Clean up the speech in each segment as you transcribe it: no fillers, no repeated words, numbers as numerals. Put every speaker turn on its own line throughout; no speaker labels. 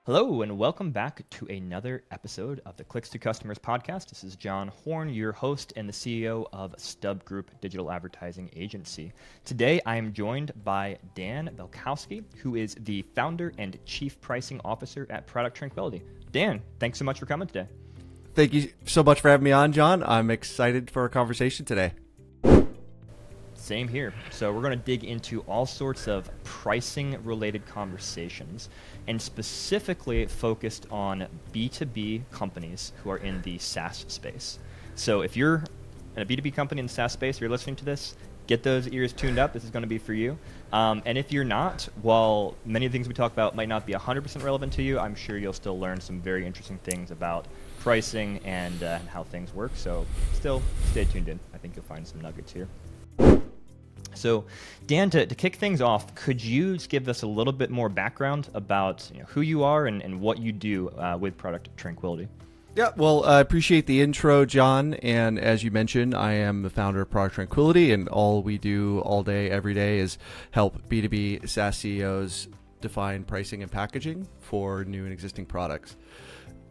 Hello, and welcome back to another episode of the Clicks to Customers podcast. This is John Horn, your host and the CEO of Stub Group Digital Advertising Agency. Today, I am joined by Dan Balcauski, who is the founder and chief pricing officer at Product Tranquility. Dan, thanks so much for coming today.
Thank you so much for having me on, John. I'm excited for our conversation today.
Same here. So we're going to dig into all sorts of pricing-related conversations and specifically focused on B2B companies who are in the SaaS space. So if you're in a B2B company in the SaaS space, you're listening to this, get those ears tuned up. This is going to be for you. And if you're not, while many of the things we talk about might not be 100% relevant to you, I'm sure you'll still learn some very interesting things about pricing and how things work. So still stay tuned in. I think you'll find some nuggets here. So, Dan, to kick things off, could you just give us a little bit more background about who you are and what you do with Product Tranquility?
Yeah, well, I appreciate the intro, John. And as you mentioned, I am the founder of Product Tranquility, and all we do all day, every day is help B2B SaaS CEOs define pricing and packaging for new and existing products.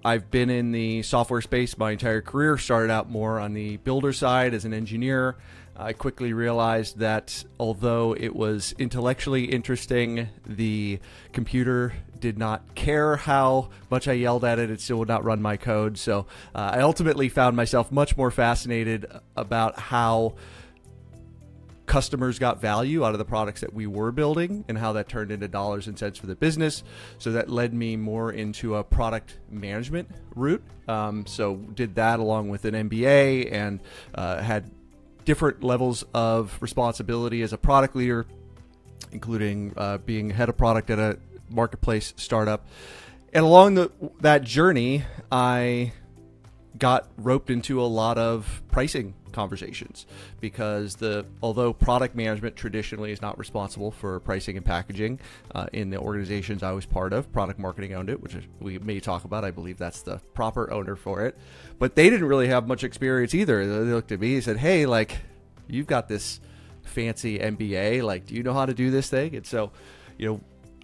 I've been in the software space my entire career, started out more on the builder side as an engineer. I quickly realized that although it was intellectually interesting, the computer did not care how much I yelled at it. It still would not run my code. So I ultimately found myself much more fascinated about how customers got value out of the products that we were building and how that turned into dollars and cents for the business. So that led me more into a product management route. So did that along with an MBA and had different levels of responsibility as a product leader, including being head of product at a marketplace startup. And along that journey, I got roped into a lot of pricing conversations because although product management traditionally is not responsible for pricing and packaging in the organizations I was part of, product marketing owned it, which we may talk about. I believe that's the proper owner for it, but they didn't really have much experience either. They looked at me and said, "Hey, like, you've got this fancy MBA, like, do you know how to do this thing?" And so,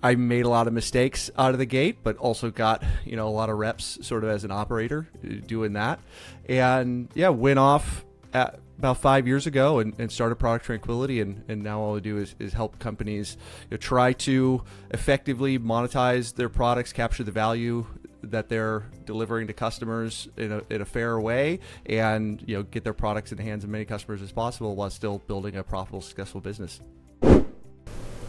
I made a lot of mistakes out of the gate, but also got, a lot of reps sort of as an operator doing that. And yeah, went off about 5 years ago and started Product Tranquility. And now all I do is help companies try to effectively monetize their products, capture the value that they're delivering to customers in a fair way, and get their products in the hands of many customers as possible while still building a profitable, successful business.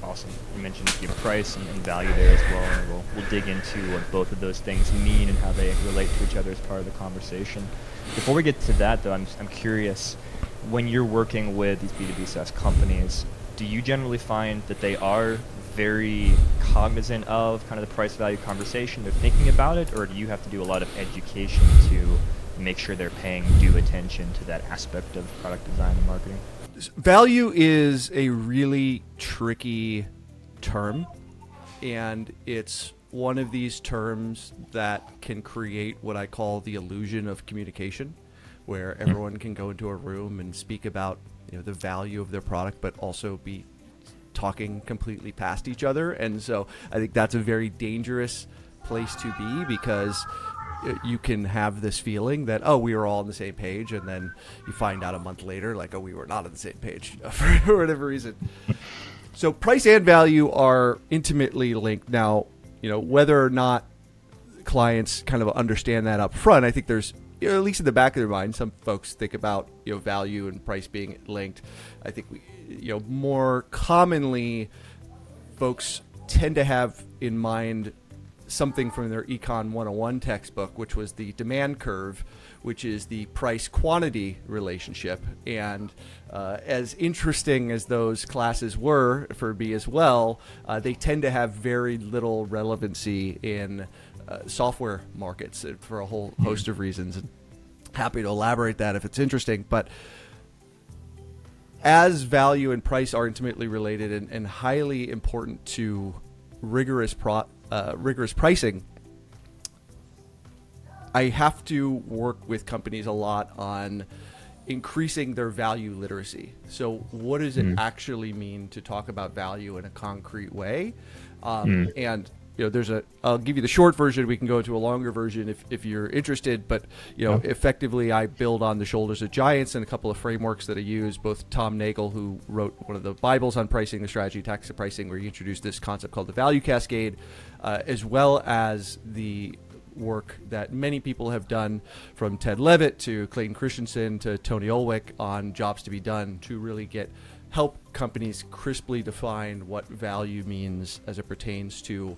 Awesome. You mentioned your price and value there as well, and we'll dig into what both of those things mean and how they relate to each other as part of the conversation. Before we get to that, though, I'm curious, when you're working with these B2B SaaS companies, do you generally find that they are very cognizant of kind of the price value conversation? They're thinking about it, or do you have to do a lot of education to make sure they're paying due attention to that aspect of product design and marketing?
Value is a really tricky term, and it's one of these terms that can create what I call the illusion of communication, where everyone can go into a room and speak about the value of their product, but also be talking completely past each other. And so I think that's a very dangerous place to be, because you can have this feeling that, oh, we were all on the same page, and then you find out a month later, like, oh, we were not on the same page for whatever reason. So price and value are intimately linked. Now, whether or not clients kind of understand that up front, I think there's, at least in the back of their mind, some folks think about value and price being linked. I think more commonly, folks tend to have in mind something from their Econ 101 textbook, which was the demand curve, which is the price-quantity relationship. And as interesting as those classes were for me as well, they tend to have very little relevancy in software markets for a whole host of reasons. And happy to elaborate that if it's interesting. But as value and price are intimately related and highly important to rigorous pricing, I have to work with companies a lot on increasing their value literacy. So what does it actually mean to talk about value in a concrete way? And I'll give you the short version. We can go into a longer version if you're interested. But effectively, I build on the shoulders of giants and a couple of frameworks that I use. Both Tom Nagel, who wrote one of the Bibles on pricing, the strategy tactics of pricing, where he introduced this concept called the value cascade, as well as the work that many people have done, from Ted Levitt to Clayton Christensen to Tony Olwick, on jobs to be done to really help companies crisply define what value means as it pertains to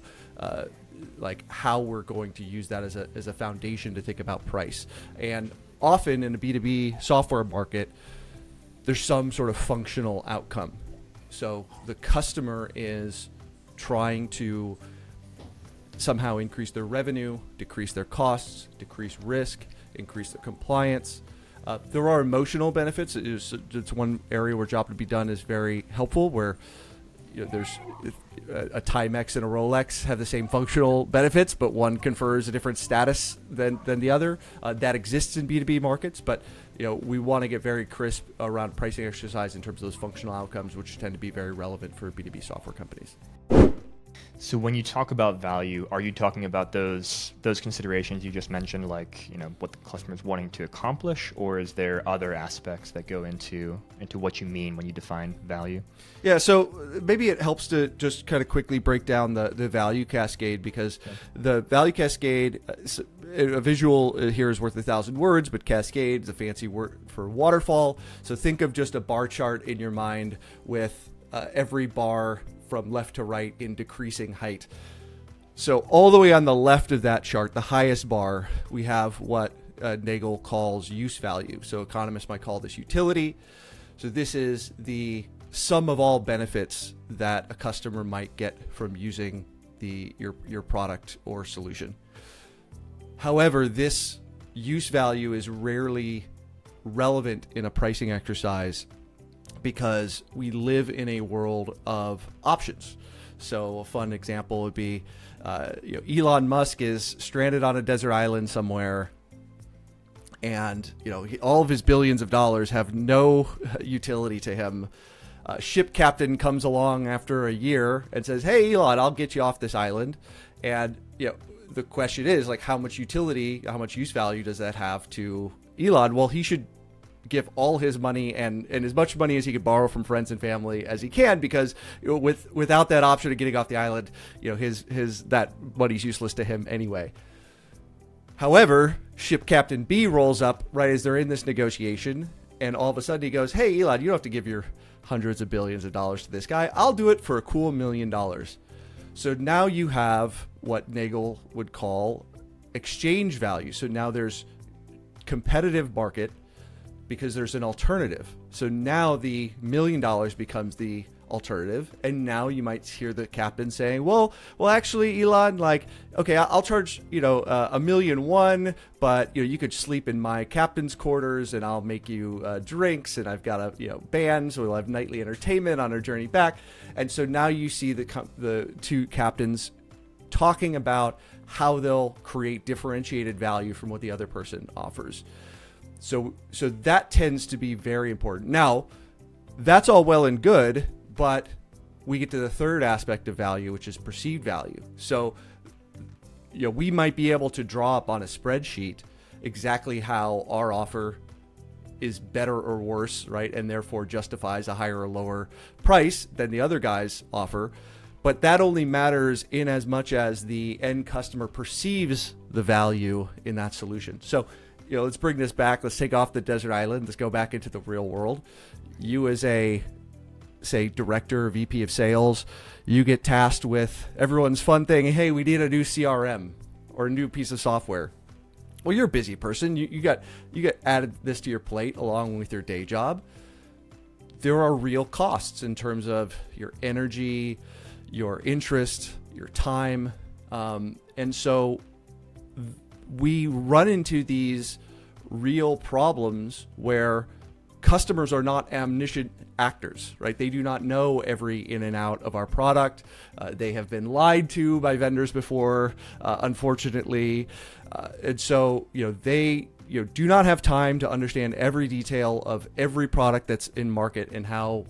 like how we're going to use that as a foundation to think about price. And often in the B2B software market, there's some sort of functional outcome. So the customer is trying to somehow increase their revenue, decrease their costs, decrease risk, increase their compliance. There are emotional benefits. It's one area where job to be done is very helpful, where there's a Timex and a Rolex have the same functional benefits, but one confers a different status than the other. That exists in B2B markets, but we want to get very crisp around pricing exercise in terms of those functional outcomes, which tend to be very relevant for B2B software companies.
So when you talk about value, are you talking about those considerations you just mentioned, like what the customer is wanting to accomplish, or is there other aspects that go into what you mean when you define value? Yeah,
so maybe it helps to just kind of quickly break down the value cascade, because the value cascade, a visual here is worth 1,000 words, but cascade is a fancy word for waterfall. So think of just a bar chart in your mind with every bar from left to right in decreasing height. So all the way on the left of that chart, the highest bar, we have what Nagel calls use value. So economists might call this utility. So this is the sum of all benefits that a customer might get from using your product or solution. However, this use value is rarely relevant in a pricing exercise, because we live in a world of options. So a fun example would be, Elon Musk is stranded on a desert island somewhere, and all of his billions of dollars have no utility to him. Ship captain comes along after a year and says, "Hey, Elon, I'll get you off this island." And the question is, like, how much utility, how much use value does that have to Elon? Well, he should give all his money and as much money as he could borrow from friends and family as he can, because without that option of getting off the island, his that money's useless to him anyway. However, ship captain B rolls up right as they're in this negotiation, and all of a sudden he goes, "Hey, Elon, you don't have to give your hundreds of billions of dollars to this guy. I'll do it for a cool $1 million." So now you have what Nagel would call exchange value. So now there's competitive market, because there's an alternative. So now the $1 million becomes the alternative, and now you might hear the captain saying, well, actually, Elon, like, okay, I'll charge $1.1 million, but you could sleep in my captain's quarters, and I'll make you drinks, and I've got a band, so we'll have nightly entertainment on our journey back. And so now you see the two captains talking about how they'll create differentiated value from what the other person offers. So that tends to be very important. Now, that's all well and good, but we get to the third aspect of value, which is perceived value. So, we might be able to draw up on a spreadsheet exactly how our offer is better or worse, right? And therefore justifies a higher or lower price than the other guy's offer. But that only matters in as much as the end customer perceives the value in that solution. So, let's bring this back. Let's take off the desert island. Let's go back into the real world. You as a, say, director or VP of sales, you get tasked with everyone's fun thing. Hey, we need a new CRM or a new piece of software. Well, you're a busy person. You get added this to your plate along with your day job. There are real costs in terms of your energy, your interest, your time. And so we run into these real problems where customers are not omniscient actors, right? They do not know every in and out of our product. They have been lied to by vendors before, unfortunately. And so, they do not have time to understand every detail of every product that's in market and how,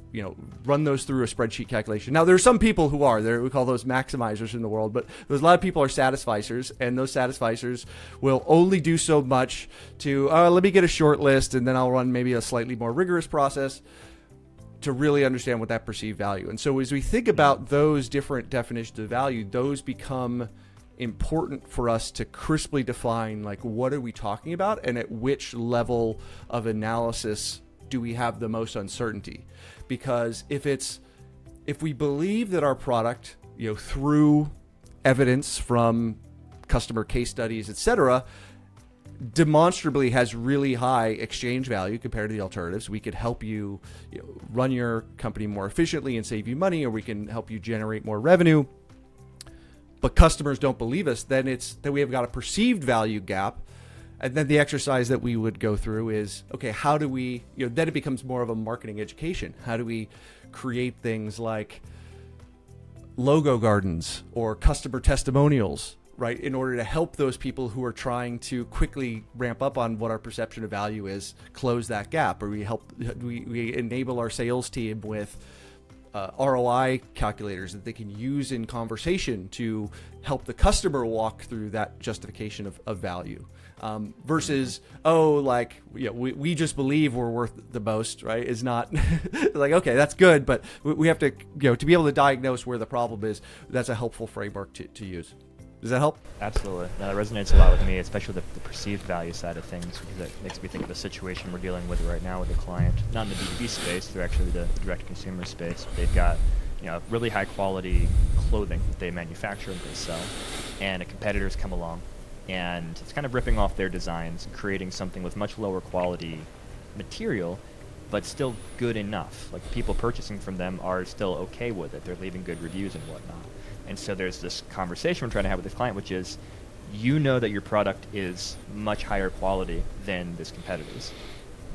run those through a spreadsheet calculation. Now, there are some people who are there. We call those maximizers in the world, but there's a lot of people are satisficers, and those satisficers will only do so much to, let me get a short list, and then I'll run maybe a slightly more rigorous process to really understand what that perceived value. And so as we think about those different definitions of value, those become important for us to crisply define, like, what are we talking about, and at which level of analysis do we have the most uncertainty? Because if we believe that our product, through evidence from customer case studies, etc., demonstrably has really high exchange value compared to the alternatives, we could help you, run your company more efficiently and save you money, or we can help you generate more revenue, but customers don't believe us, then it's that we have got a perceived value gap. And then the exercise that we would go through is, okay, how do we, then it becomes more of a marketing education. How do we create things like logo gardens or customer testimonials, right, in order to help those people who are trying to quickly ramp up on what our perception of value is, close that gap? Or we enable our sales team with ROI calculators that they can use in conversation to help the customer walk through that justification of value, versus, we just believe we're worth the most, right? Is not like, okay, that's good, but we have to, to be able to diagnose where the problem is. That's a helpful framework to use. Does that help?
Absolutely. That resonates a lot with me, especially the perceived value side of things, because it makes me think of a situation we're dealing with right now with a client, not in the B2B space, they're actually the direct-to-consumer space. They've got really high-quality clothing that they manufacture and they sell, and a competitor's come along, and it's kind of ripping off their designs, creating something with much lower quality material, but still good enough. Like, people purchasing from them are still okay with it. They're leaving good reviews and whatnot. And so there's this conversation we're trying to have with this client, which is, that your product is much higher quality than this competitor's,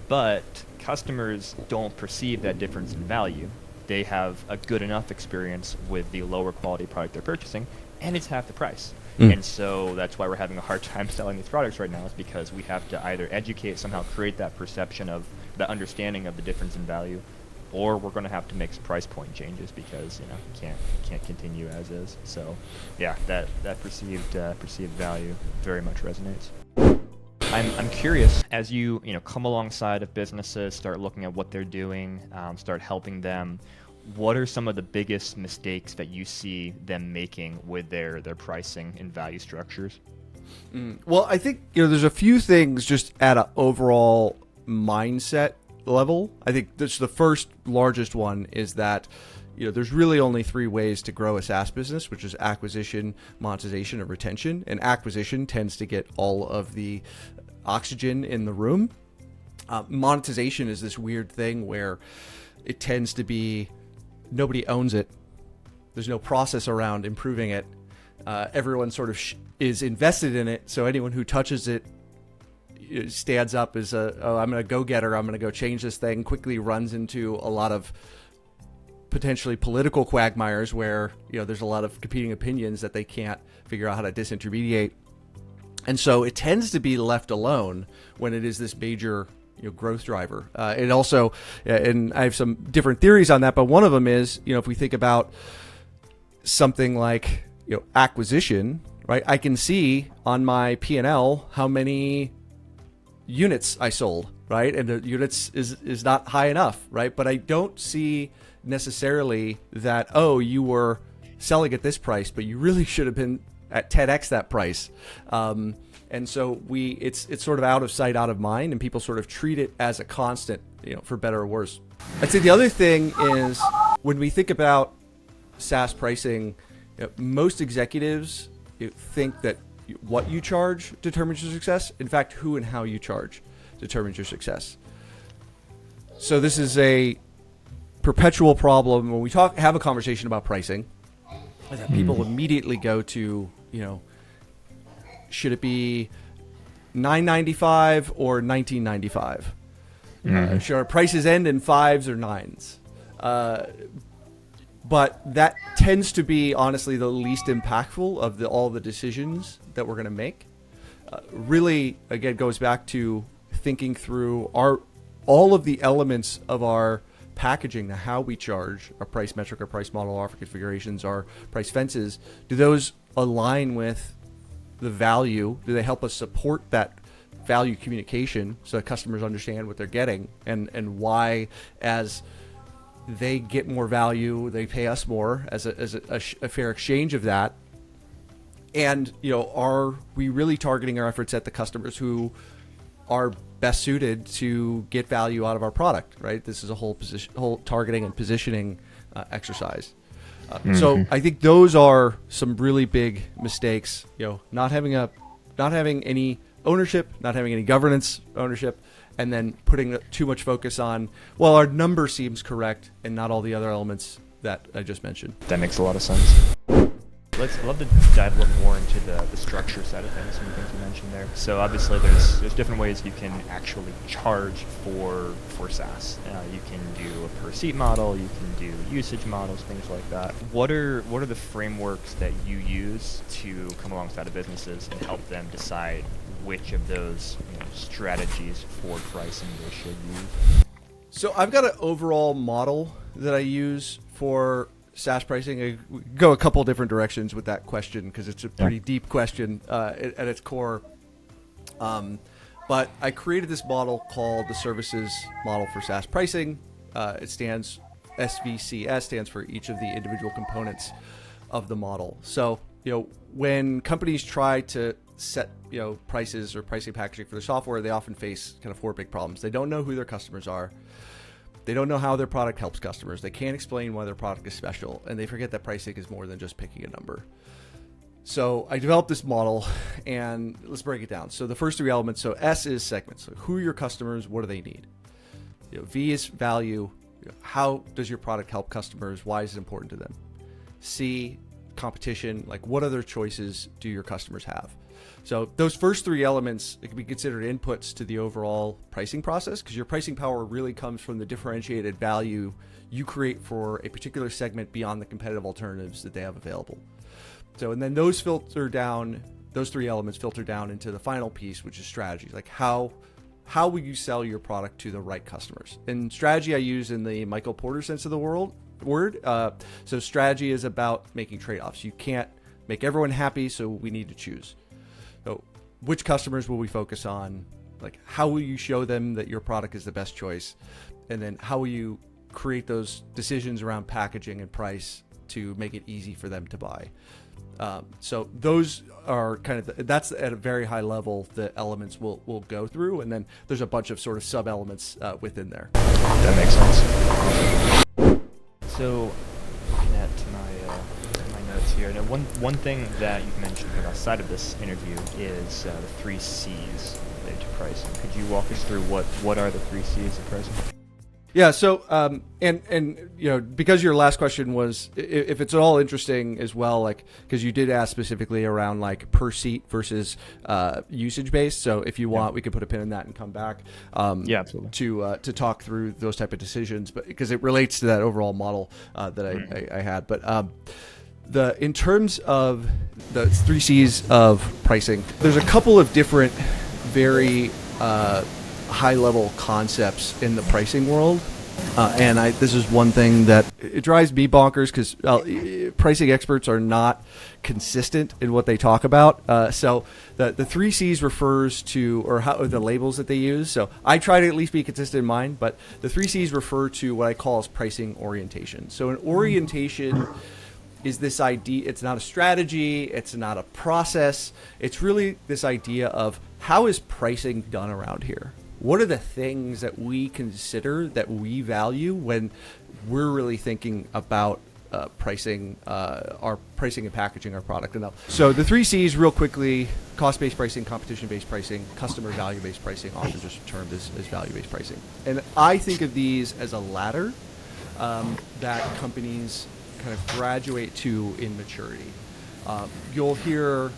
but customers don't perceive that difference in value. They have a good enough experience with the lower quality product they're purchasing, and it's half the price. And so that's why we're having a hard time selling these products right now, is because we have to either educate, somehow create that perception of the understanding of the difference in value, or we're going to have to make some price point changes because can't continue as is. So yeah, that perceived value very much resonates. I'm curious, as you come alongside of businesses, start looking at what they're doing, start helping them, what are some of the biggest mistakes that you see them making with their pricing and value structures?
Well, I think there's a few things just at an overall mindset level. I think that's the first largest one, is that there's really only three ways to grow a SaaS business, which is acquisition, monetization, and retention. And acquisition tends to get all of the oxygen in the room. Monetization is this weird thing where it tends to be nobody owns it. There's no process around improving it. Everyone sort of is invested in it, so anyone who touches it stands up as I'm going to go getter, I'm going to go change this thing, quickly runs into a lot of potentially political quagmires where there's a lot of competing opinions that they can't figure out how to disintermediate. And so it tends to be left alone when it is this major growth driver. It also, and I have some different theories on that, but one of them is, if we think about something like acquisition, right? I can see on my P&L how many units I sold, right? And the units is not high enough, right? But I don't see necessarily that, you were selling at this price, but you really should have been at 10x that price. And so it's sort of out of sight, out of mind, and people sort of treat it as a constant, for better or worse. I'd say the other thing is, when we think about SaaS pricing, most executives think that what you charge determines your success. In fact, who and how you charge determines your success. So this is a perpetual problem when we have a conversation about pricing, that people immediately go to, should it be $9.95 or $19.95? Should our prices end in 5s or 9s? But that tends to be, honestly, the least impactful of all the decisions that we're going to make. really, again, goes back to thinking through all of the elements of our packaging, how we charge, our price metric, our price model, offer configurations, our price fences. Do those align with the value? Do they help us support that value communication so that customers understand what they're getting and why, as they get more value, they pay us more as a fair exchange of that? And, are we really targeting our efforts at the customers who are best suited to get value out of our product, right? This is a whole targeting and positioning exercise. So I think those are some really big mistakes. Not having any ownership, not having any governance ownership, and then putting too much focus on, well, our number seems correct, and not all the other elements that I just mentioned.
That makes a lot of sense. Let's love to dive a little more into the structure side of things, some of the things you mentioned there. So obviously there's different ways you can actually charge for SaaS. You can do a per seat model, you can do usage models, things like that. What are the frameworks that you use to come alongside of businesses and help them decide which of those strategies for pricing they should use?
So I've got an overall model that I use for SaaS pricing. I go a couple different directions with that question because it's a pretty deep question at its core. But I created this model called the Services Model for SaaS Pricing. It stands, SVCS stands for each of the individual components of the model. So, when companies try to set, prices or pricing packaging for their software, they often face kind of four big problems. They don't know who their customers are. They don't know how their product helps customers. They can't explain why their product is special. And they forget that pricing is more than just picking a number. So I developed this model, and let's break it down. So the first three elements, so S is segments. So who are your customers? What do they need? V is value. How does your product help customers? Why is it important to them? C, competition. Like, what other choices do your customers have? So those first three elements, it can be considered inputs to the overall pricing process, because your pricing power really comes from the differentiated value you create for a particular segment beyond the competitive alternatives that they have available. So, and then those three elements filter down into the final piece, which is strategy. Like, how will you sell your product to the right customers? And strategy I use in the Michael Porter sense of the word. So strategy is about making trade-offs. You can't make everyone happy, so we need to choose. So which customers will we focus on? Like, how will you show them that your product is the best choice? And then how will you create those decisions around packaging and price to make it easy for them to buy? So those are kind of, that's at a very high level, the elements we'll go through. And then there's a bunch of sort of sub-elements within there.
That makes sense. So looking at my notes here, now one thing that you've mentioned outside of this interview is the 3 C's related to pricing. Could you walk us through what are the 3 C's of pricing?
Yeah. So, because your last question was, if it's at all interesting as well, like, because you did ask specifically around like per seat versus usage based. So if you want, we could put a pin in that and come back.
Absolutely.
To talk through those type of decisions, but because it relates to that overall model that I had. But in terms of the 3 C's of pricing, there's a couple of different very high-level concepts in the pricing world, and this is one thing that it drives me bonkers, because pricing experts are not consistent in what they talk about. So the 3 C's refers to, or how the labels that they use. So I try to at least be consistent in mine, but the 3 C's refer to what I call as pricing orientation. So an orientation is this idea. It's not a strategy. It's not a process. It's really this idea of, how is pricing done around here? What are the things that we consider, that we value when we're really thinking about pricing, our pricing and packaging our product? And so the 3 C's real quickly: cost-based pricing, competition-based pricing, customer value-based pricing, often just termed as value-based pricing. And I think of these as a ladder that companies kind of graduate to in maturity. You'll hear,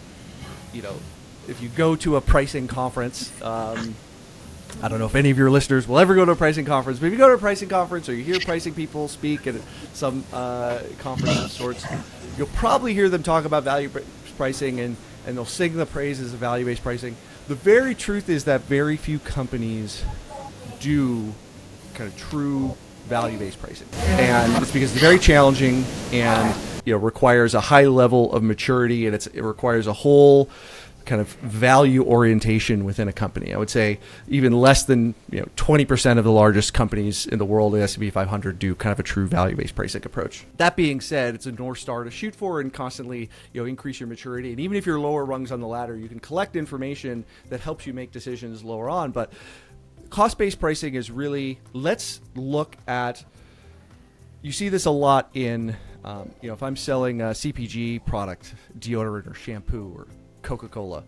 if you go to a pricing conference, I don't know if any of your listeners will ever go to a pricing conference, but if you go to a pricing conference or you hear pricing people speak at some conference of sorts, you'll probably hear them talk about value pricing, and and they'll sing the praises of value-based pricing. The very truth is that very few companies do kind of true value-based pricing, and it's because it's very challenging and requires a high level of maturity, and it requires a whole kind of value orientation within a company. I would say even less than 20% of the largest companies in the world, the S&P 500, do kind of a true value-based pricing approach. That being said, it's a North Star to shoot for and constantly increase your maturity. And even if you're lower rungs on the ladder, you can collect information that helps you make decisions lower on. But cost-based pricing is really, let's look at, you see this a lot in, if I'm selling a CPG product, deodorant or shampoo or Coca-Cola,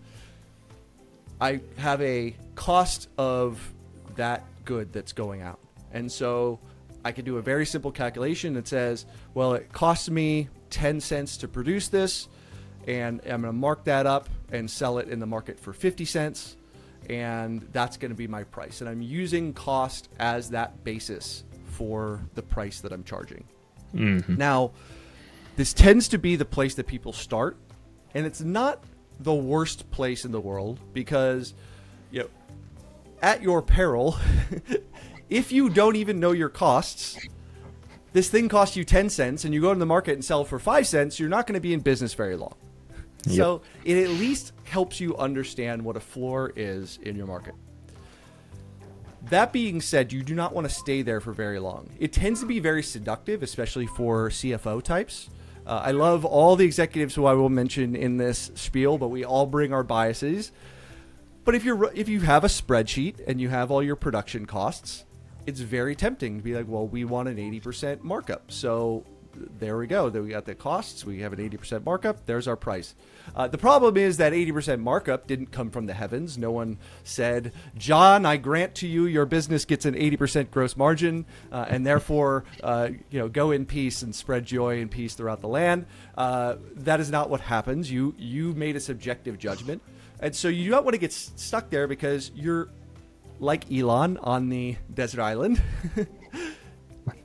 I have a cost of that good that's going out. And so I can do a very simple calculation that says, well, it costs me 10 cents to produce this, and I'm going to mark that up and sell it in the market for 50 cents. And that's going to be my price. And I'm using cost as that basis for the price that I'm charging. Mm-hmm. Now, this tends to be the place that people start, and it's not the worst place in the world, because at your peril, if you don't even know your costs, this thing costs you 10 cents and you go to the market and sell for 5 cents, you're not going to be in business very long. Yep. So it at least helps you understand what a floor is in your market. That being said, you do not want to stay there for very long. It tends to be very seductive, especially for CFO types. I love all the executives who I will mention in this spiel, but we all bring our biases. But if you have a spreadsheet and you have all your production costs, it's very tempting to be like, well, we want an 80% markup. So there we go. Then we got the costs. We have an 80% markup. There's our price. The problem is that 80% markup didn't come from the heavens. No one said, John, I grant to you your business gets an 80% gross margin, and therefore, go in peace and spread joy and peace throughout the land. That is not what happens. You made a subjective judgment. And so you don't want to get stuck there, because you're like Elon on the desert island.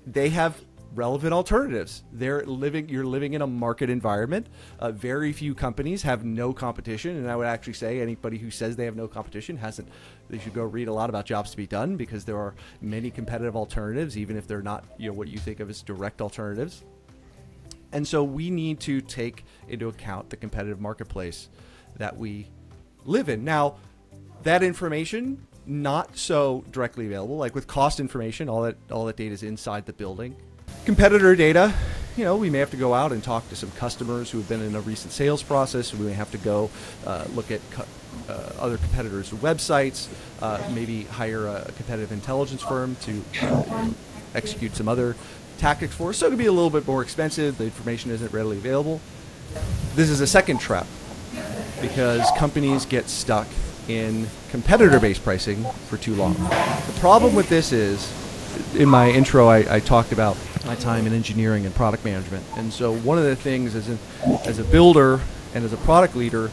They have relevant alternatives. You're living in a market environment. Very few companies have no competition, and I would actually say anybody who says they have no competition hasn't. They should go read a lot about Jobs to be Done, because there are many competitive alternatives, even if they're not what you think of as direct alternatives. And so we need to take into account the competitive marketplace that we live in. Now, that information not so directly available. Like with cost information, all that data is inside the building. Competitor data, we may have to go out and talk to some customers who have been in a recent sales process. We may have to go look at other competitors' websites, maybe hire a competitive intelligence firm to execute some other tactics for us. So it could be a little bit more expensive. The information isn't readily available. This is a second trap, because companies get stuck in competitor-based pricing for too long. The problem with this is, in my intro, I talked about my time in engineering and product management. And so one of the things as a builder and as a product leader,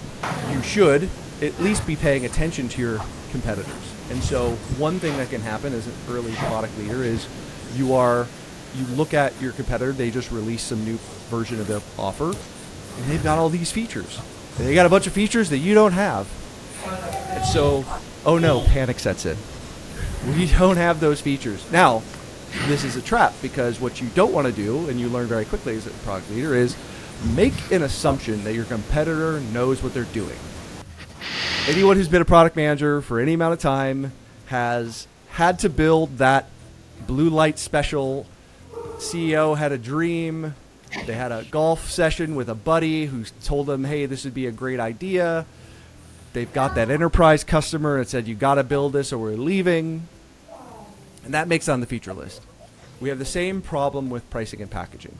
you should at least be paying attention to your competitors. And so one thing that can happen as an early product leader is you look at your competitor, they just released some new version of their offer, and they've got all these features. They got a bunch of features that you don't have. And so, oh no, panic sets in. We don't have those features. Now, this is a trap, because what you don't want to do, and you learn very quickly as a product leader, is make an assumption that your competitor knows what they're doing. Anyone who's been a product manager for any amount of time has had to build that blue light special. CEO had a dream. They had a golf session with a buddy who told them, hey, this would be a great idea. They've got that enterprise customer that said, you got to build this or we're leaving. And that makes it on the feature list. We have the same problem with pricing and packaging.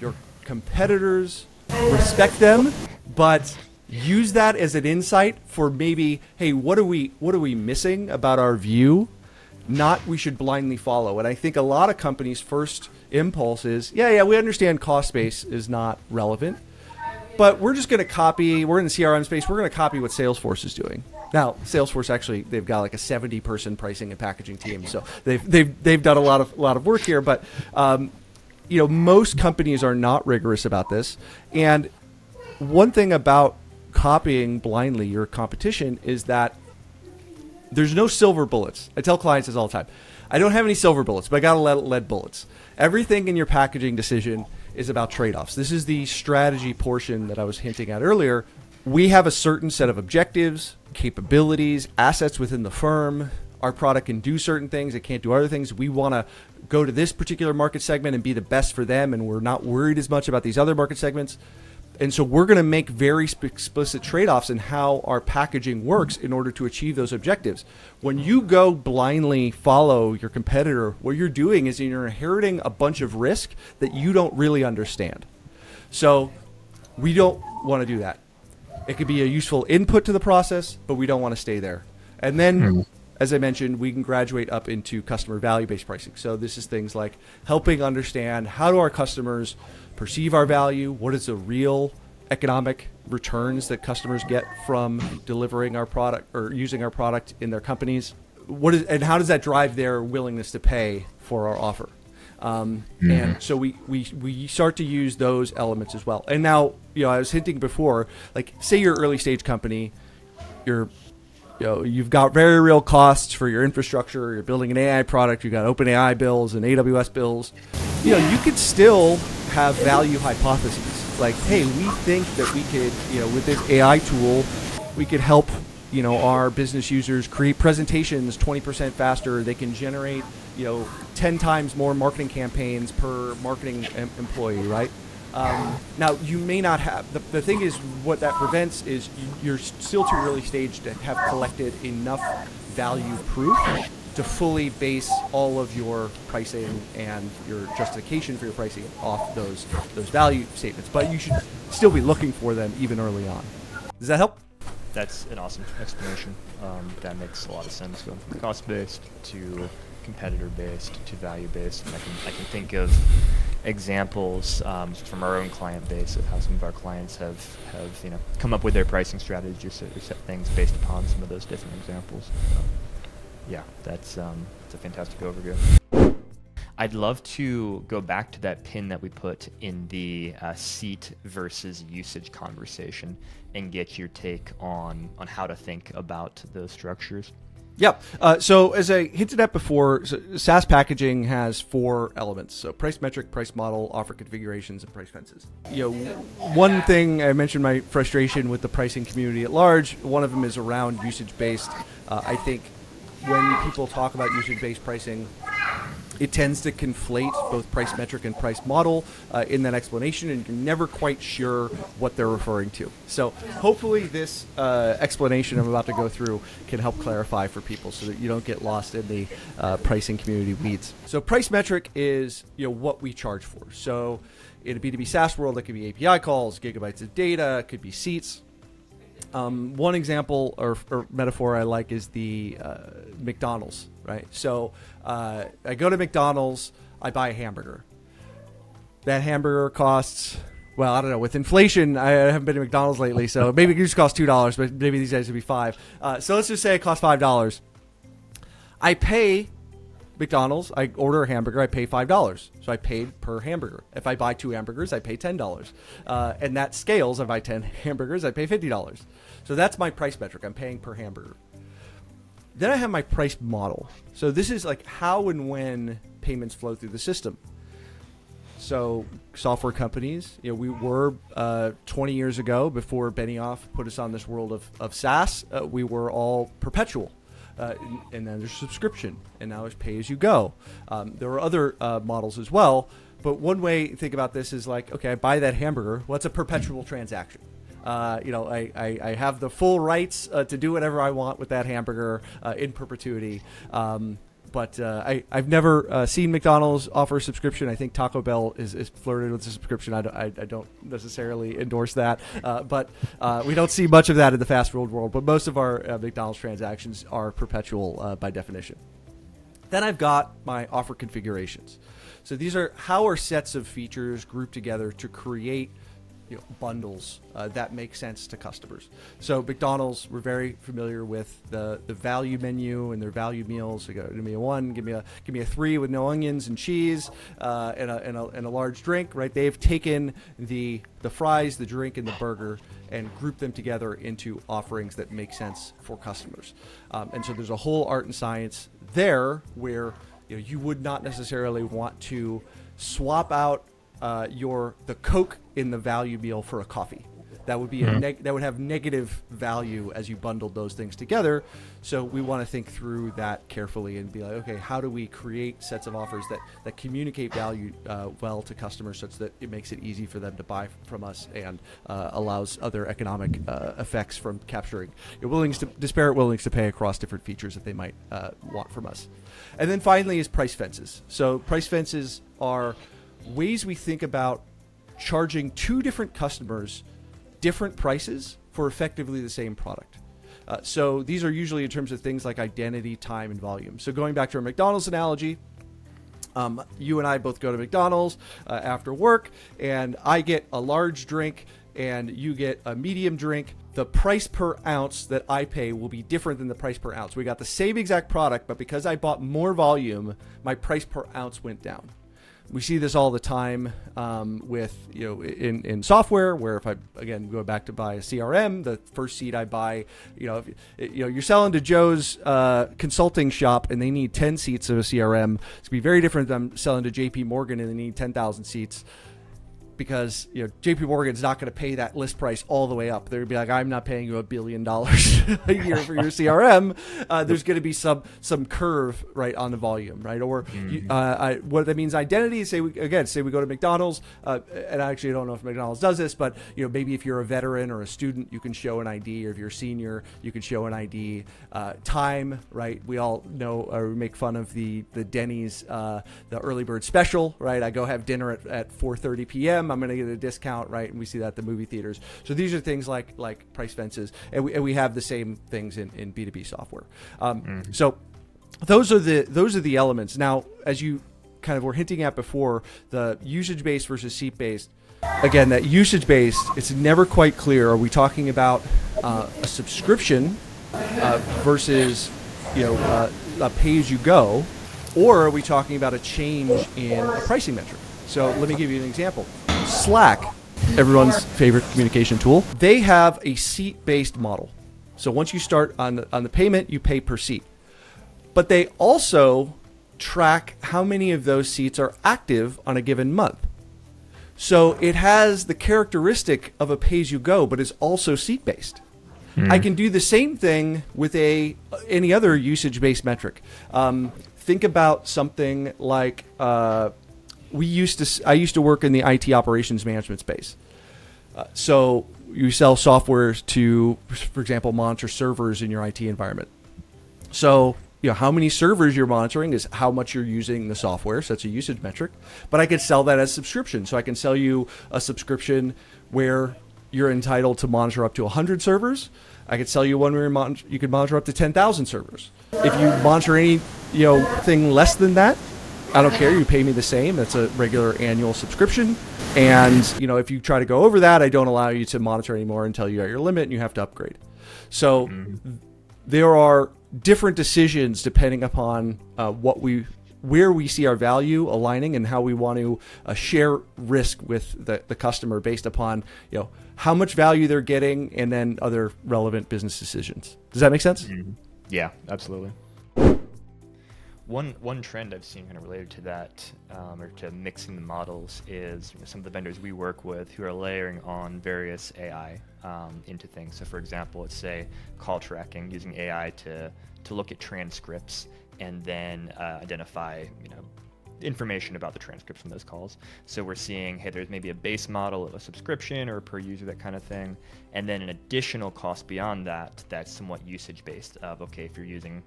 Your competitors, respect them, but use that as an insight for maybe, hey, what are we missing about our view? Not we should blindly follow. And I think a lot of companies' first impulse is, yeah, we understand cost base is not relevant, but we're just going to copy. We're in the CRM space. We're going to copy what Salesforce is doing. Now, Salesforce actually, they've got like a 70-person pricing and packaging team, so they've done a lot of work here. But most companies are not rigorous about this. And one thing about copying blindly your competition is that there's no silver bullets. I tell clients this all the time. I don't have any silver bullets, but I got lead bullets. Everything in your packaging decision is about trade-offs. This is the strategy portion that I was hinting at earlier. We have a certain set of objectives, capabilities, assets within the firm. Our product can do certain things. It can't do other things. We want to go to this particular market segment and be the best for them, and we're not worried as much about these other market segments. And so we're going to make very explicit trade-offs in how our packaging works in order to achieve those objectives. When you go blindly follow your competitor, what you're doing is you're inheriting a bunch of risk that you don't really understand. So we don't want to do that. It could be a useful input to the process, but we don't want to stay there. And then, as I mentioned, we can graduate up into customer value-based pricing. So this is things like helping understand how do our customers perceive our value, what is the real economic returns that customers get from delivering our product or using our product in their companies, and how does that drive their willingness to pay for our offer. And so we start to use those elements as well. And now, I was hinting before, like say you're an early stage company, you've got very real costs for your infrastructure. You're building an AI product. You've got OpenAI bills and AWS bills. You could still have value hypotheses. Like, hey, we think that we could, with this AI tool, we could help, our business users create presentations 20% faster. They can generate, 10 times more marketing campaigns per marketing employee, right? Now, you may not have, the thing is, what that prevents is you're still too early stage to have collected enough value proof to fully base all of your pricing and your justification for your pricing off those value statements. But you should still be looking for them even early on. Does that help?
That's an awesome explanation. That makes a lot of sense, going from cost-based to competitor-based to value-based. And I can think of examples from our own client base of how some of our clients have come up with their pricing strategies or set things based upon some of those different examples. Yeah, that's a fantastic overview. I'd love to go back to that pin that we put in the seat versus usage conversation and get your take on how to think about those structures.
Yeah. So as I hinted at before, SaaS packaging has 4 elements. So price metric, price model, offer configurations, and price fences. One thing I mentioned my frustration with the pricing community at large, one of them is around usage-based. I think when people talk about usage-based pricing, it tends to conflate both price metric and price model in that explanation, and you're never quite sure what they're referring to. So hopefully this explanation I'm about to go through can help clarify for people so that you don't get lost in the pricing community weeds. So price metric is what we charge for. So in a B2B SaaS world, that could be API calls, gigabytes of data, it could be seats. One example or metaphor I like is the McDonald's, right? So I go to McDonald's, I buy a hamburger. That hamburger costs, well, I don't know. With inflation, I haven't been to McDonald's lately, so maybe it just costs $2, but maybe these days it'd be $5. So let's just say it costs $5. I pay McDonald's, I order a hamburger, I pay $5. So I paid per hamburger. If I buy 2 hamburgers, I pay $10. And that scales. If I buy 10 hamburgers, I pay $50. So that's my price metric. I'm paying per hamburger. Then I have my price model. So this is like how and when payments flow through the system. So software companies, we were 20 years ago, before Benioff put us on this world of SaaS, we were all perpetual. And then there's subscription, and now it's pay as you go. There are other models as well, but one way to think about this is like, okay, I buy that hamburger. What's a perpetual transaction? I have the full rights to do whatever I want with that hamburger in perpetuity. But I've never seen McDonald's offer a subscription. I think Taco Bell is flirted with a subscription. I don't necessarily endorse that. But we don't see much of that in the fast food world. But most of our McDonald's transactions are perpetual by definition. Then I've got my offer configurations. So these are how are sets of features grouped together to create bundles that make sense to customers. So McDonald's, we're very familiar with the value menu and their value meals. They go, give me a 1, give me a 3 with no onions and cheese, and a large drink. Right? They've taken the fries, the drink, and the burger and grouped them together into offerings that make sense for customers. And so there's a whole art and science there where you would not necessarily want to swap out the Coke in the value meal for a coffee. That would be that would have negative value as you bundled those things together. So we want to think through that carefully and be like, okay, how do we create sets of offers that communicate value well to customers, such that it makes it easy for them to buy from us and allows other economic effects from capturing disparate willingness to pay across different features that they might want from us. And then finally is price fences. So price fences are ways we think about charging two different customers different prices for effectively the same product. So these are usually in terms of things like identity, time, and volume. So going back to our McDonald's analogy, you and I both go to McDonald's after work, and I get a large drink and you get a medium drink. The price per ounce that I pay will be different than the price per ounce. We got the same exact product, but because I bought more volume, my price per ounce went down. We see this all the time with in software, where if I again go back to buy a CRM, the first seat I buy, you're selling to Joe's consulting shop and they need 10 seats of a CRM. It's gonna be very different than I'm selling to JP Morgan and they need 10,000 seats. Because JP Morgan's not going to pay that list price all the way up. They're going to be like, I'm not paying you $1 billion a year for your CRM. There's going to be some curve right on the volume, right? Or what that means identity is say we go to McDonald's, and I actually don't know if McDonald's does this, but maybe if you're a veteran or a student, you can show an ID, or if you're a senior, you can show an ID. Time, right? We all know or make fun of the Denny's the early bird special, right? I go have dinner at 4:30 p.m. I'm going to get a discount, right? And we see that at the movie theaters. So these are things like price fences, and we have the same things in B2B software. So those are the elements. Now, as you kind of were hinting at before, the usage-based versus seat-based. Again, that usage-based, it's never quite clear. Are we talking about a subscription versus a pay-as-you-go, or are we talking about a change in a pricing metric? So let me give you an example. Slack, everyone's favorite communication tool, they have a seat-based model. So once you start on the payment, you pay per seat. But they also track how many of those seats are active on a given month. So it has the characteristic of a pay-as-you-go, but is also seat-based. I can do the same thing with any other usage-based metric. Think about something like I used to work in the IT operations management space. So you sell software to, for example, monitor servers in your IT environment. So how many servers you're monitoring is how much you're using the software. So that's a usage metric. But I could sell that as subscription. So I can sell you a subscription where you're entitled to monitor up to 100 servers. I could sell you one where you can monitor up to 10,000 servers. If you monitor any thing less than that, I don't care. You pay me the same. That's a regular annual subscription. And if you try to go over that, I don't allow you to monitor anymore until you're at your limit and you have to upgrade. So there are different decisions depending upon where we see our value aligning and how we want to share risk with the customer based upon how much value they're getting and then other relevant business decisions. Does that make sense?
Yeah, absolutely. One trend I've seen kind of related to that, or to mixing the models, is some of the vendors we work with who are layering on various AI into things. So for example, let's say call tracking, using AI to look at transcripts and then identify information about the transcripts from those calls. So we're seeing, hey, there's maybe a base model of a subscription or per user, that kind of thing, and then an additional cost beyond that that's somewhat usage based of, okay, if you're using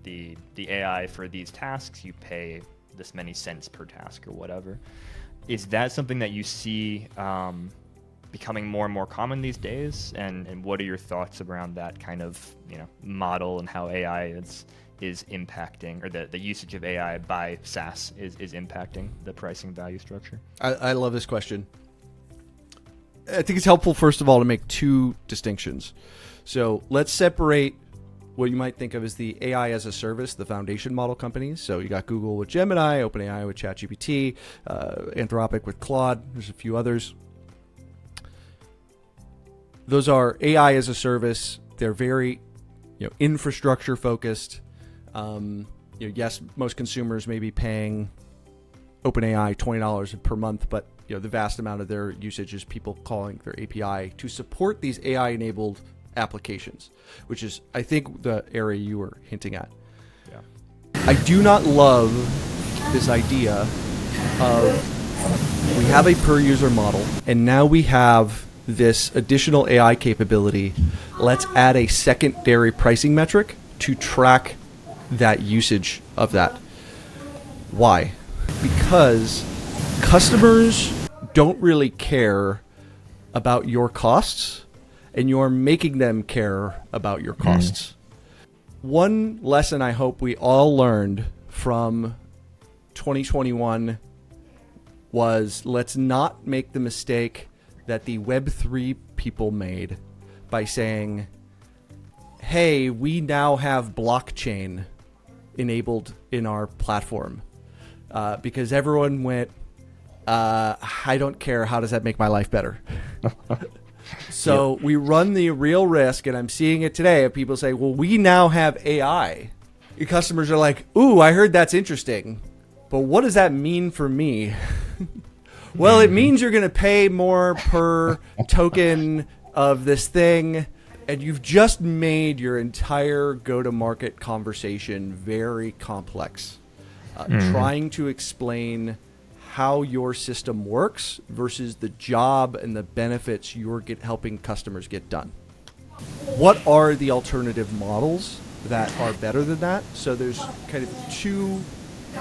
the AI for these tasks, you pay this many cents per task or whatever. Is that something that you see becoming more and more common these days? And what are your thoughts around that kind of model and how AI is impacting, or the usage of AI by SaaS is impacting the pricing value structure?
I love this question. I think it's helpful, first of all, to make two distinctions. So let's separate what you might think of as the AI as a service, the foundation model companies. So you got Google with Gemini, OpenAI with ChatGPT, Anthropic with Claude. There's a few others. Those are AI as a service. They're very, infrastructure focused. Yes, most consumers may be paying OpenAI $20 per month, but the vast amount of their usage is people calling their API to support these AI-enabled applications, which is, I think, the area you were hinting at.
Yeah.
I do not love this idea of we have a per-user model, and now we have this additional AI capability. Let's add a secondary pricing metric to track that usage of that. Why? Because customers don't really care about your costs, and you're making them care about your costs. One lesson I hope we all learned from 2021 was, let's not make the mistake that the Web3 people made by saying, hey, we now have blockchain enabled in our platform. Because everyone went, I don't care, how does that make my life better? So we run the real risk, and I'm seeing it today, of people say, well, we now have AI. Your customers are like, ooh, I heard that's interesting, but what does that mean for me? Well, it means you're going to pay more per token of this thing, and you've just made your entire go-to-market conversation very complex. Trying to explain how your system works versus the job and the benefits you're helping customers get done. What are the alternative models that are better than that? So there's kind of two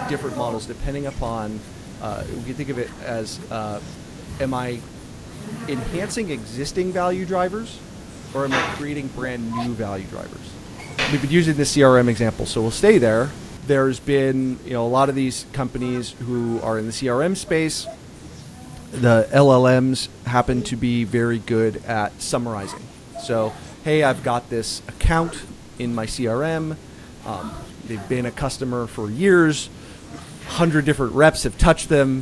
different models depending upon, we can think of it as, am I enhancing existing value drivers, or am I creating brand new value drivers? We've been using the CRM example, so we'll stay there. There's been, a lot of these companies who are in the CRM space. The LLMs happen to be very good at summarizing. So, hey, I've got this account in my CRM. They've been a customer for years. 100 different reps have touched them.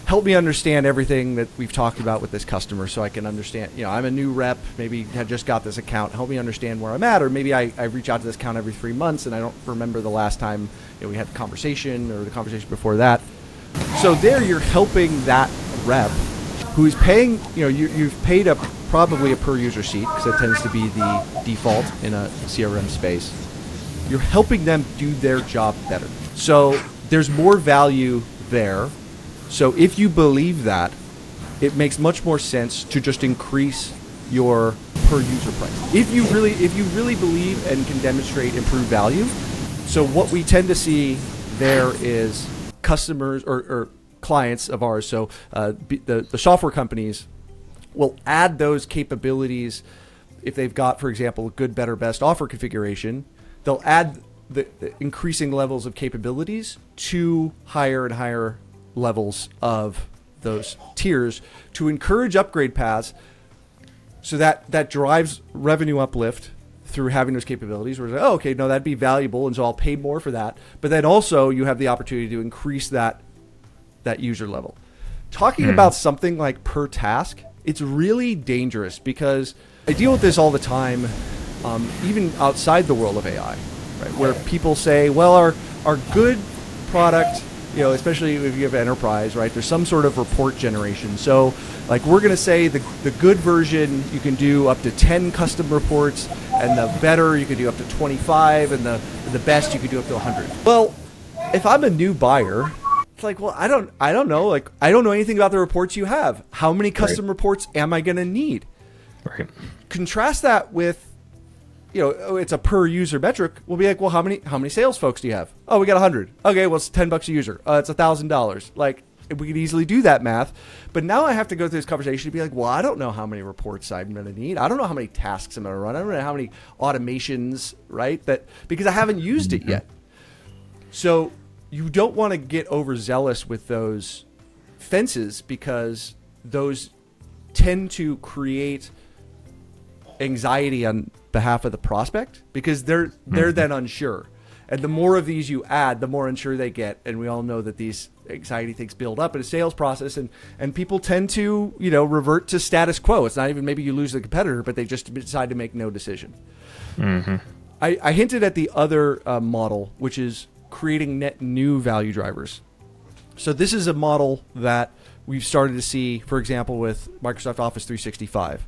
Help me understand everything that we've talked about with this customer so I can understand, I'm a new rep, maybe have just got this account. Help me understand where I'm at, or maybe I reach out to this account every 3 months and I don't remember the last time we had the conversation or the conversation before that. So there you're helping that rep who's paying, you've paid probably a per user seat, because that tends to be the default in a CRM space. You're helping them do their job better. So there's more value there. So if you believe that, it makes much more sense to just increase your per user price. If you really believe and can demonstrate improved value. So what we tend to see there is customers or clients of ours. So the software companies will add those capabilities. If they've got, for example, good, better, best offer configuration, they'll add the increasing levels of capabilities to higher and higher levels of those tiers to encourage upgrade paths, so that drives revenue uplift through having those capabilities. Where it's like, oh, okay, no, that'd be valuable, and so I'll pay more for that. But then also you have the opportunity to increase that user level. Talking about something like per task, it's really dangerous, because I deal with this all the time, even outside the world of AI, right? Where people say, well, our good product, especially if you have enterprise, right? There's some sort of report generation. So like we're going to say the good version, you can do up to 10 custom reports, and the better you can do up to 25, and the best you can do up to 100. Well, if I'm a new buyer, it's like, well, I don't know. Like, I don't know anything about the reports you have. How many custom reports am I going to need?
Right.
Contrast that with, it's a per user metric. We'll be like, well, how many sales folks do you have? Oh, we got 100. Okay, well, it's $10 a user. It's $1,000. Like, we could easily do that math. But now I have to go through this conversation and be like, well, I don't know how many reports I'm going to need. I don't know how many tasks I'm going to run. I don't know how many automations, right? Because I haven't used it yet. So you don't want to get overzealous with those fences, because those tend to create anxiety on behalf of the prospect because they're then unsure. And the more of these you add, the more unsure they get. And we all know that these anxiety things build up in a sales process, and people tend to, revert to status quo. It's not even maybe you lose the competitor, but they just decide to make no decision. I hinted at the other model, which is creating net new value drivers. So this is a model that we've started to see, for example, with Microsoft Office 365.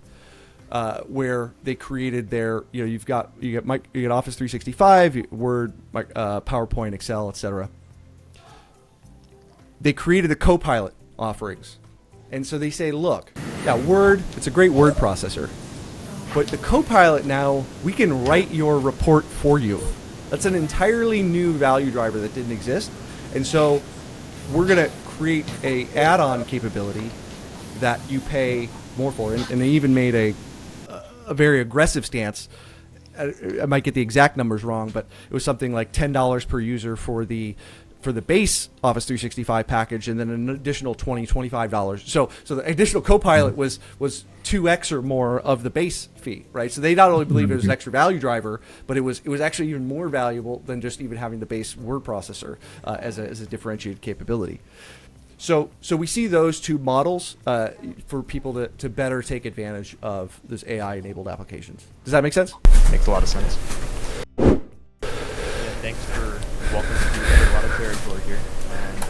Where they created their, you got Office 365, Word, PowerPoint, Excel, etc. They created the Copilot offerings, and so they say, look, Word, it's a great word processor, but the Copilot now we can write your report for you. That's an entirely new value driver that didn't exist, and so we're gonna create a add-on capability that you pay more for, and they even made a very aggressive stance. I might get the exact numbers wrong, but it was something like $10 per user for the base Office 365 package, and then an additional $25. So the additional Copilot was 2x or more of the base fee, right? So they not only believe it was an extra value driver, but it was actually even more valuable than just even having the base word processor as a differentiated capability. So we see those two models for people to better take advantage of this AI-enabled applications. Does that make sense?
Makes a lot of sense. Yeah, thanks for walking us through a lot of territory here, and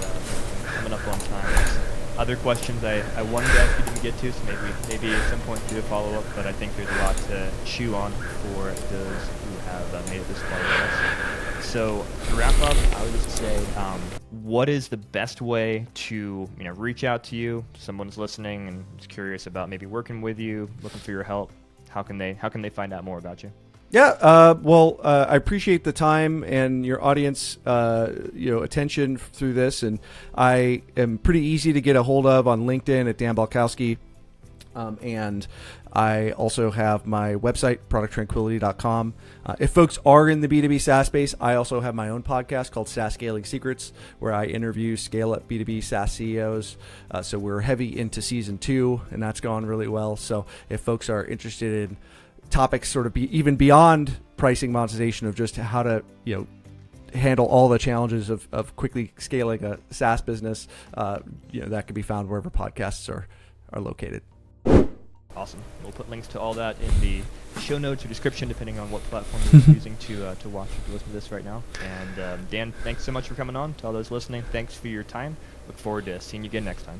coming up on time. Other questions I wanted to ask you didn't get to, so maybe at some point do a follow-up, but I think there's a lot to chew on for those who have made it this far with us. So to wrap up, I would just say, what is the best way to reach out to you? Someone's listening and is curious about maybe working with you, looking for your help. How can they find out more about you?
Yeah, well, I appreciate the time and your audience, attention through this, and I am pretty easy to get a hold of on LinkedIn at Dan Balcauski, and I also have my website, producttranquility.com. If folks are in the B2B SaaS space, I also have my own podcast called SaaS Scaling Secrets, where I interview scale-up B2B SaaS CEOs. So we're heavy into season 2, and that's gone really well. So if folks are interested in topics sort of even beyond pricing monetization of just how to handle all the challenges of quickly scaling a SaaS business, that can be found wherever podcasts are located.
Awesome. We'll put links to all that in the show notes or description, depending on what platform you're using to watch or to listen to this right now. And Dan, thanks so much for coming on. To all those listening, thanks for your time. Look forward to seeing you again next time.